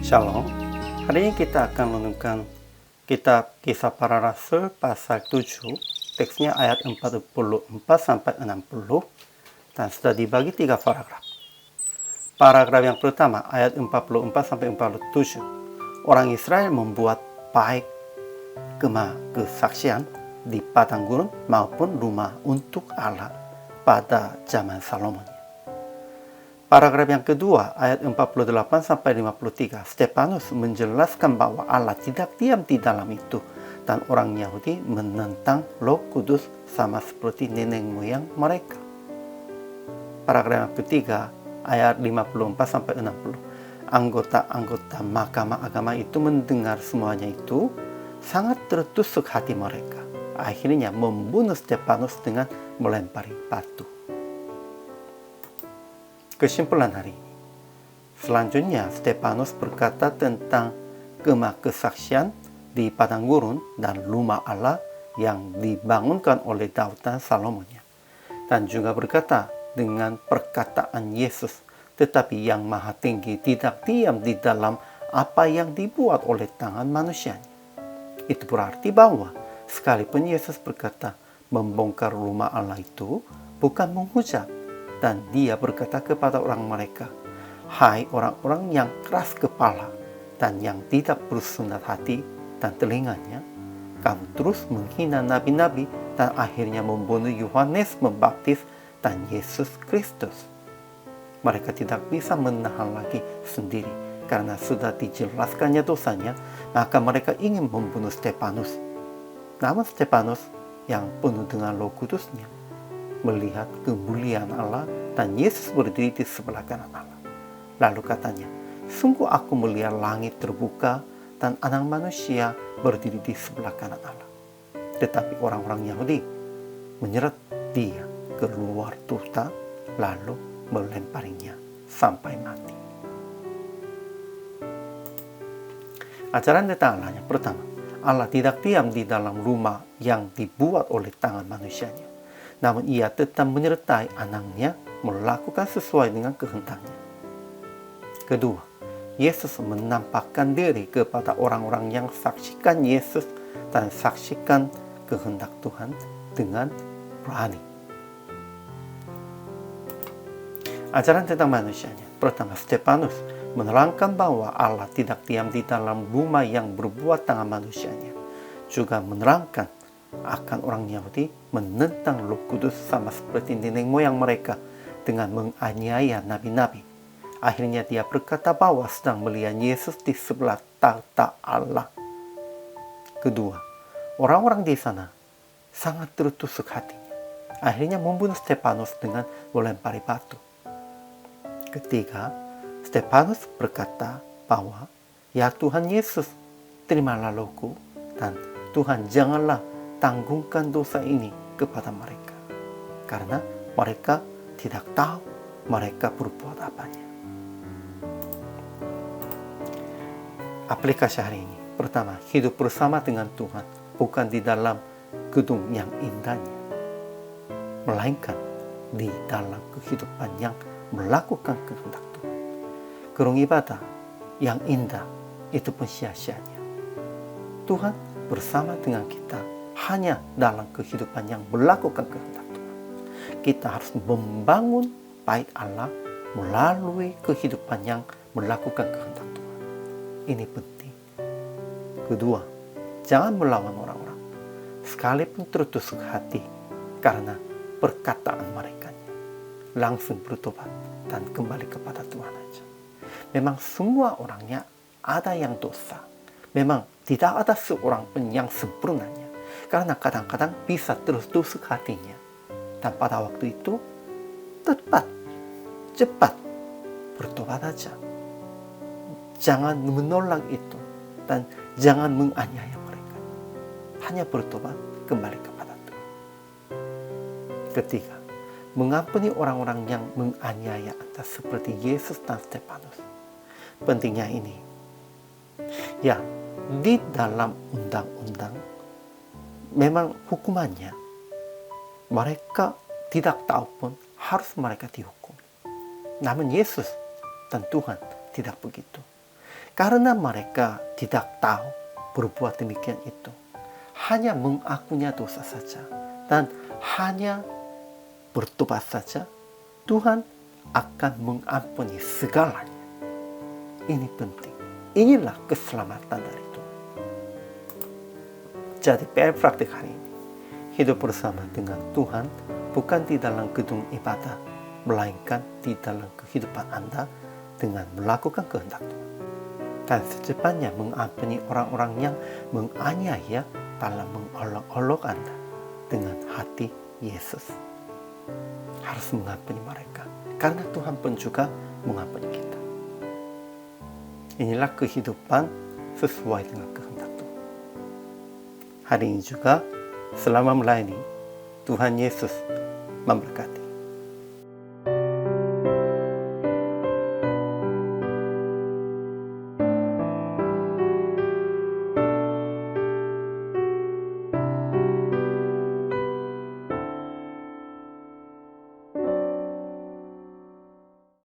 Shalom. Hari ini kita akan menemukan kitab Kisah Para Rasul pasal 7, teksnya ayat 44 sampai 60 dan sudah dibagi 3 paragraf. Paragraf yang pertama ayat 44 sampai 47. Orang Israel membuat baik kemah kesaksian di padang gurun maupun rumah untuk Allah pada zaman Salomo. Paragraf yang kedua, ayat 48 sampai 53, Stefanus menjelaskan bahwa Allah tidak diam di dalam itu dan orang Yahudi menentang Roh Kudus sama seperti nenek moyang mereka. Paragraf yang ketiga, ayat 54 sampai 60, anggota-anggota mahkamah agama itu mendengar semuanya itu sangat tertusuk hati mereka. Akhirnya membunuh Stefanus dengan melempari batu. Kesimpulan hari ini. Selanjutnya, Stefanus berkata tentang kemah kesaksian di padang gurun dan rumah Allah yang dibangunkan oleh Daud dan Salomonya. Dan juga berkata dengan perkataan Yesus, tetapi yang Maha Tinggi tidak diam di dalam apa yang dibuat oleh tangan manusianya. Itu berarti bahwa sekalipun Yesus berkata membongkar rumah Allah itu bukan menghujat, dan dia berkata kepada orang mereka, hai orang-orang yang keras kepala dan yang tidak bersunat hati dan telinganya, kamu terus menghina nabi-nabi dan akhirnya membunuh Yohanes Pembaptis dan Yesus Kristus. Mereka tidak bisa menahan lagi sendiri karena sudah dijelaskannya dosanya, maka mereka ingin membunuh Stefanus. Namun Stefanus yang penuh dengan Roh Kudusnya melihat kemuliaan Allah dan Yesus berdiri di sebelah kanan Allah. Lalu katanya, sungguh aku melihat langit terbuka dan anak manusia berdiri di sebelah kanan Allah. Tetapi orang-orang Yahudi menyeret dia keluar duta lalu melemparinya sampai mati. Ajaran tentang Allah yang pertama, Allah tidak diam di dalam rumah yang dibuat oleh tangan manusianya. Namun ia tetap menyertai anaknya melakukan sesuai dengan kehendaknya. Kedua, Yesus menampakkan diri kepada orang-orang yang saksikan Yesus dan saksikan kehendak Tuhan dengan berani. Ajaran tentang manusianya. Pertama, Stefanus menerangkan bahwa Allah tidak diam di dalam rumah yang berbuat tangan manusianya. Juga menerangkan akan orang Yahudi menentang Roh Kudus sama seperti nenek moyang mereka dengan menganiaya nabi-nabi. Akhirnya dia berkata bahwa sedang melihat Yesus di sebelah tahta Allah. Kedua, orang-orang di sana sangat tertusuk hatinya. Akhirnya membunuh Stefanus dengan melempari batu. Ketiga, Stefanus berkata bahwa, ya Tuhan Yesus, terimalah rohku, dan Tuhan janganlah tanggungkan dosa ini kepada mereka, karena mereka tidak tahu mereka berbuat apanya. Aplikasi hari ini. Pertama, hidup bersama dengan Tuhan bukan di dalam gedung yang indahnya, melainkan di dalam kehidupan yang melakukan kehendak Tuhan. Gerung ibadah yang indah itu pun sia-sianya. Tuhan bersama dengan kita hanya dalam kehidupan yang melakukan kehendak Tuhan. Kita harus membangun bait Allah melalui kehidupan yang melakukan kehendak Tuhan. Ini penting. Kedua, jangan melawan orang-orang, sekalipun tertusuk hati karena perkataan mereka. Langsung bertobat dan kembali kepada Tuhan saja. Memang semua orangnya ada yang dosa. Memang tidak ada seorang pun yang sempurnanya. Karena kadang-kadang bisa terus tusuk hatinya. Dan pada waktu itu, cepat bertobat saja. Jangan menolak itu. Dan jangan menganiaya mereka. Hanya bertobat kembali kepada Tuhan. Ketiga, mengampuni orang-orang yang menganiaya Anda seperti Yesus dan Stefanus. Pentingnya ini. Ya, di dalam undang-undang memang hukumannya mereka tidak tahu pun harus mereka dihukum. Namun Yesus dan Tuhan tidak begitu. Karena mereka tidak tahu berbuat demikian itu, hanya mengakunya dosa saja dan hanya bertobat saja, Tuhan akan mengampuni segalanya. Ini penting. Inilah keselamatan dari Tuhan. Jadi praktik hari ini, hidup bersama dengan Tuhan bukan di dalam gedung ibadah, melainkan di dalam kehidupan Anda dengan melakukan kehendak Tuhan. Dan secepatnya mengampuni orang-orang yang menganiaya dalam mengolok-olok Anda dengan hati Yesus. Harus mengampuni mereka, karena Tuhan pun juga mengampuni kita. Inilah kehidupan sesuai dengan kehendak Tuhan. Hari ini juga, selama melayani, Tuhan Yesus memberkati.